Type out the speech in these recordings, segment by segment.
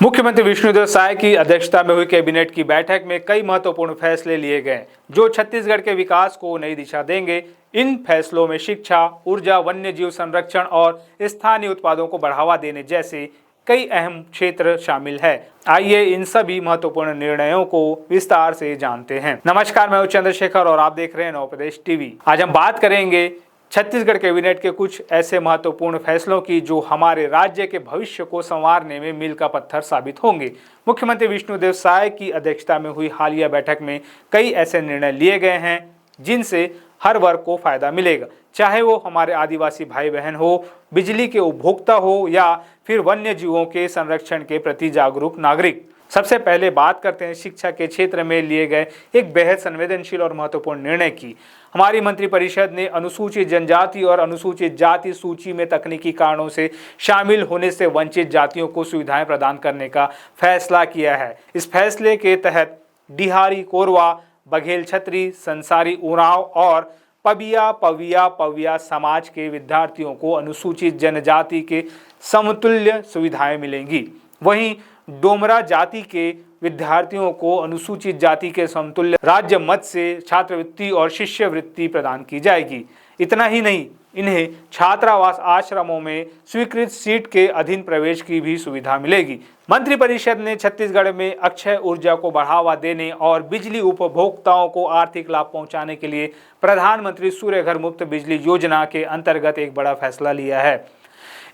मुख्यमंत्री विष्णुदेव साय की अध्यक्षता में हुई कैबिनेट की बैठक में कई महत्वपूर्ण फैसले लिए गए जो छत्तीसगढ़ के विकास को नई दिशा देंगे। इन फैसलों में शिक्षा, ऊर्जा, वन्य जीव संरक्षण और स्थानीय उत्पादों को बढ़ावा देने जैसे कई अहम क्षेत्र शामिल है। आइए इन सभी महत्वपूर्ण निर्णयों को विस्तार से जानते हैं। नमस्कार, मैं हूं चंद्रशेखर और आप देख रहे हैं नव प्रदेश टीवी। आज हम बात करेंगे छत्तीसगढ़ कैबिनेट के कुछ ऐसे महत्वपूर्ण फैसलों की जो हमारे राज्य के भविष्य को संवारने में मील का पत्थर साबित होंगे। मुख्यमंत्री विष्णुदेव साय की अध्यक्षता में हुई हालिया बैठक में कई ऐसे निर्णय लिए गए हैं जिनसे हर वर्ग को फायदा मिलेगा, चाहे वो हमारे आदिवासी भाई बहन हो, बिजली के उपभोक्ता हो या फिर वन्य जीवों के संरक्षण के प्रति जागरूक नागरिक। सबसे पहले बात करते हैं शिक्षा के क्षेत्र में लिए गए एक बेहद संवेदनशील और महत्वपूर्ण निर्णय की। हमारी मंत्रिपरिषद ने अनुसूचित जनजाति और अनुसूचित जाति सूची में तकनीकी कारणों से शामिल होने से वंचित जातियों को सुविधाएं प्रदान करने का फैसला किया है। इस फैसले के तहत डिहारी, कोरवा, बघेल छतरी, संसारी उरांव और पविया समाज के विद्यार्थियों को अनुसूचित जनजाति के समतुल्य सुविधाएं मिलेंगी। वहीं डोमरा जाति के विद्यार्थियों को अनुसूचित जाति के समतुल्य राज्य मद से छात्रवृत्ति और शिष्यवृत्ति प्रदान की जाएगी। इतना ही नहीं, इन्हें छात्रावास आश्रमों में स्वीकृत सीट के अधीन प्रवेश की भी सुविधा मिलेगी। मंत्रिपरिषद ने छत्तीसगढ़ में अक्षय ऊर्जा को बढ़ावा देने और बिजली उपभोक्ताओं को आर्थिक लाभ पहुंचाने के लिए प्रधानमंत्री सूर्य घर मुफ्त बिजली योजना के अंतर्गत एक बड़ा फैसला लिया है।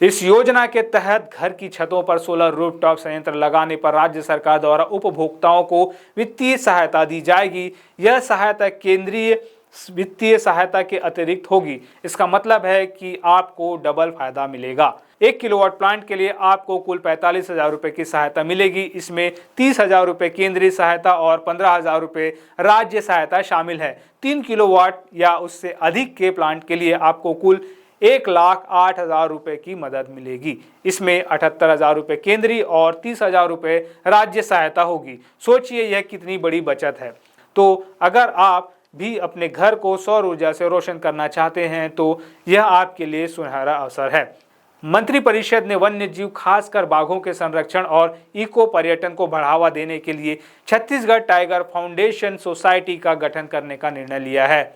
इस योजना के तहत घर की छतों पर सोलर रूफटॉप संयंत्र लगाने पर राज्य सरकार द्वारा उपभोक्ताओं को वित्तीय सहायता दी जाएगी। यह सहायता केंद्रीय वित्तीय सहायता के अतिरिक्त होगी। इसका मतलब है कि आपको डबल फायदा मिलेगा। 1 किलोवाट प्लांट के लिए आपको कुल 45,000 रुपए की सहायता मिलेगी। इसमें 30,000 रुपए केंद्रीय सहायता और 15,000 रुपए राज्य सहायता शामिल है। 3 किलोवाट या उससे अधिक के प्लांट के लिए आपको कुल 1,08,000 रुपए की मदद मिलेगी। इसमें 78,000 रुपए केंद्रीय और 30,000 रुपए राज्य सहायता होगी। सोचिए यह कितनी बड़ी बचत है। तो अगर आप भी अपने घर को सौर ऊर्जा से रोशन करना चाहते हैं तो यह आपके लिए सुनहरा अवसर है। मंत्रिपरिषद ने वन्य जीव, खासकर बाघों के संरक्षण और इको पर्यटन को बढ़ावा देने के लिए छत्तीसगढ़ टाइगर फाउंडेशन सोसाइटी का गठन करने का निर्णय लिया है।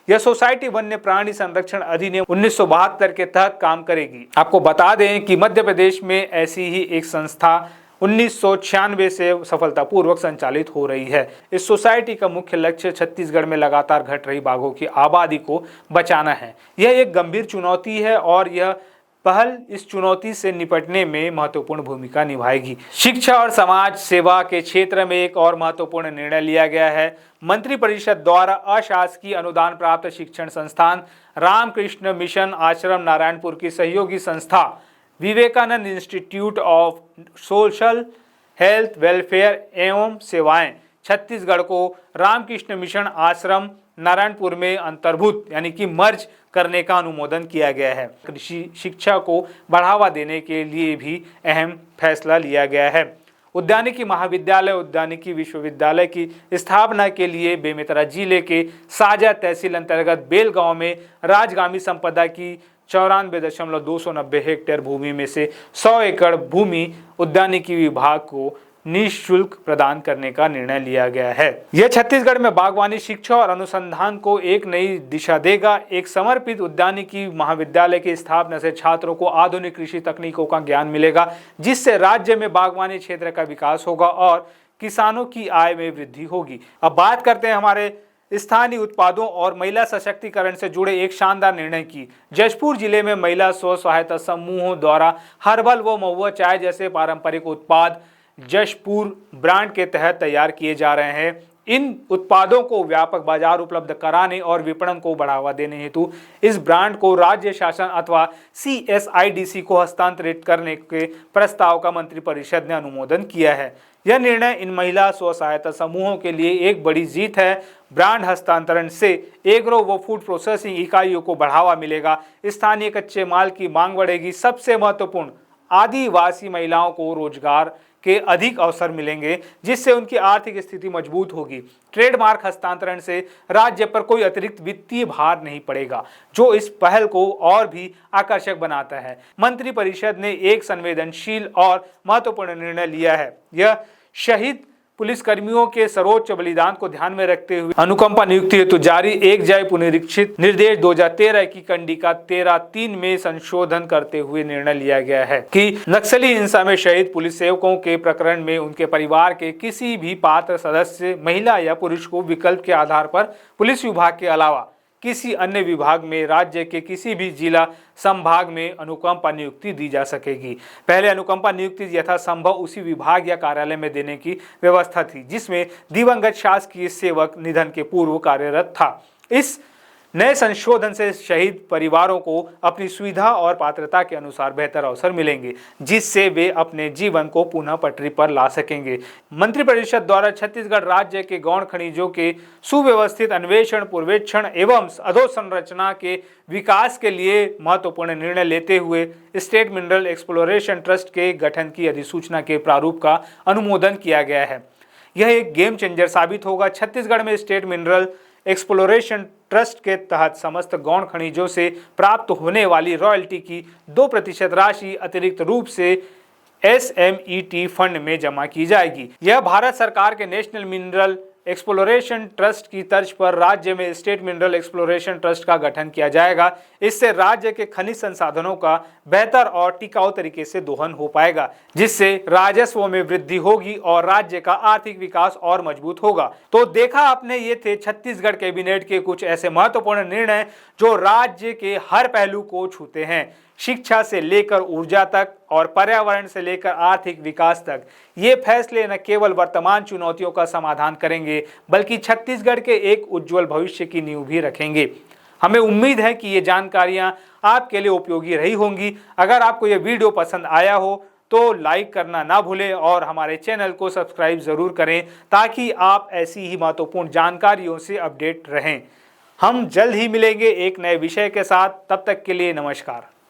यह सोसाइटी वन्य प्राणी संरक्षण अधिनियम 1972 के तहत काम करेगी। आपको बता दें कि मध्य प्रदेश में ऐसी ही एक संस्था 1996 से सफलतापूर्वक संचालित हो रही है। इस सोसाइटी का मुख्य लक्ष्य छत्तीसगढ़ में लगातार घट रही बाघों की आबादी को बचाना है। यह एक गंभीर चुनौती है और यह पहल इस चुनौती से निपटने में महत्वपूर्ण भूमिका निभाएगी। शिक्षा और समाज सेवा के क्षेत्र में एक और महत्वपूर्ण निर्णय लिया गया है। मंत्रिपरिषद द्वारा अशासकीय अनुदान प्राप्त शिक्षण संस्थान रामकृष्ण मिशन आश्रम नारायणपुर की सहयोगी संस्था Vivekananda Institute of Social Health Welfare एवं सेवाएं छत्तीसगढ़ को रामकृष्ण मिशन आश्रम नारायणपुर में अंतर्भूत यानी कि मर्ज करने का अनुमोदन किया गया है। कृषि शिक्षा को बढ़ावा देने के लिए भी अहम फैसला लिया गया है। उद्यानिकी महाविद्यालय, उद्यानिकी विश्वविद्यालय की स्थापना के लिए बेमेतरा जिले के साजा तहसील अंतर्गत बेल गांव में राजगामी संपदा की 94.290 हेक्टेयर भूमि में से 100 एकड़ भूमि उद्यानिकी विभाग को निःशुल्क प्रदान करने का निर्णय लिया गया है। यह छत्तीसगढ़ में बागवानी शिक्षा और अनुसंधान को एक नई दिशा देगा। एक समर्पित उद्यानिकी महाविद्यालय की स्थापना से छात्रों को आधुनिक कृषि तकनीकों का ज्ञान मिलेगा, जिससे राज्य में बागवानी क्षेत्र का विकास होगा और किसानों की आय में वृद्धि होगी। अब बात करते हैं हमारे स्थानीय उत्पादों और महिला सशक्तिकरण से जुड़े एक शानदार निर्णय की। जशपुर जिले में महिला स्व सहायता समूहों द्वारा हर्बल व महुआ चाय जैसे पारंपरिक उत्पाद जशपुर ब्रांड के तहत तैयार किए जा रहे हैं। इन उत्पादों को व्यापक बाजार उपलब्ध कराने और विपणन को बढ़ावा देने हेतु इस ब्रांड को राज्य शासन अथवा CSIDC को हस्तांतरित करने के प्रस्ताव का मंत्रिपरिषद ने अनुमोदन किया है। यह निर्णय इन महिला स्व सहायता समूहों के लिए एक बड़ी जीत है। ब्रांड हस्तांतरण से एग्रो व फूड प्रोसेसिंग इकाइयों को बढ़ावा मिलेगा, स्थानीय कच्चे माल की मांग बढ़ेगी। सबसे महत्वपूर्ण, आदिवासी महिलाओं को रोजगार के अधिक अवसर मिलेंगे, जिससे उनकी आर्थिक स्थिति मजबूत होगी। ट्रेडमार्क हस्तांतरण से राज्य पर कोई अतिरिक्त वित्तीय भार नहीं पड़ेगा, जो इस पहल को और भी आकर्षक बनाता है। मंत्रिपरिषद ने एक संवेदनशील और महत्वपूर्ण निर्णय लिया है। यह शहीद पुलिसकर्मियों के सर्वोच्च बलिदान को ध्यान में रखते हुए अनुकंपा नियुक्ति हेतु जारी एक जय पुनरीक्षित निर्देश 2013 की कंडिका 13(3) में संशोधन करते हुए निर्णय लिया गया है कि नक्सली हिंसा में शहीद पुलिस सेवकों के प्रकरण में उनके परिवार के किसी भी पात्र सदस्य, महिला या पुरुष को विकल्प के आधार पर पुलिस विभाग के अलावा किसी अन्य विभाग में राज्य के किसी भी जिला संभाग में अनुकंपा नियुक्ति दी जा सकेगी। पहले अनुकंपा नियुक्ति यथासंभव उसी विभाग या कार्यालय में देने की व्यवस्था थी जिसमें दिवंगत शासकीय सेवक निधन के पूर्व कार्यरत था। इस नए संशोधन से शहीद परिवारों को अपनी सुविधा और पात्रता के अनुसार बेहतर अवसर मिलेंगे, जिससे वे अपने जीवन को पुनः पटरी पर ला सकेंगे। मंत्रिपरिषद द्वारा छत्तीसगढ़ राज्य के गौण खनिजों के सुव्यवस्थित अन्वेषण, पूर्वेक्षण एवं अधोसंरचना के विकास के लिए महत्वपूर्ण निर्णय लेते हुए स्टेट मिनरल एक्सप्लोरेशन ट्रस्ट के गठन की अधिसूचना के प्रारूप का अनुमोदन किया गया है। यह एक गेम चेंजर साबित होगा। छत्तीसगढ़ में स्टेट मिनरल एक्सप्लोरेशन ट्रस्ट के तहत समस्त गौण खनिजों से प्राप्त होने वाली रॉयल्टी की 2% राशि अतिरिक्त रूप से SMET फंड में जमा की जाएगी। यह भारत सरकार के नेशनल मिनरल एक्सप्लोरेशन ट्रस्ट की तर्ज पर राज्य में स्टेट मिनरल एक्सप्लोरेशन ट्रस्ट का गठन किया जाएगा। इससे राज्य के खनिज संसाधनों का बेहतर और टिकाऊ तरीके से दोहन हो पाएगा, जिससे राजस्व में वृद्धि होगी और राज्य का आर्थिक विकास और मजबूत होगा। तो देखा आपने, ये थे छत्तीसगढ़ कैबिनेट के कुछ ऐसे महत्वपूर्ण निर्णय जो राज्य के हर पहलू को छूते हैं। शिक्षा से लेकर ऊर्जा तक और पर्यावरण से लेकर आर्थिक विकास तक ये फैसले न केवल वर्तमान चुनौतियों का समाधान करेंगे, बल्कि छत्तीसगढ़ के एक उज्जवल भविष्य की नींव भी रखेंगे। हमें उम्मीद है कि ये जानकारियां आपके लिए उपयोगी रही होंगी। अगर आपको ये वीडियो पसंद आया हो तो लाइक करना ना भूलें और हमारे चैनल को सब्सक्राइब जरूर करें, ताकि आप ऐसी ही महत्वपूर्ण जानकारियों से अपडेट रहें। हम जल्द ही मिलेंगे एक नए विषय के साथ। तब तक के लिए नमस्कार।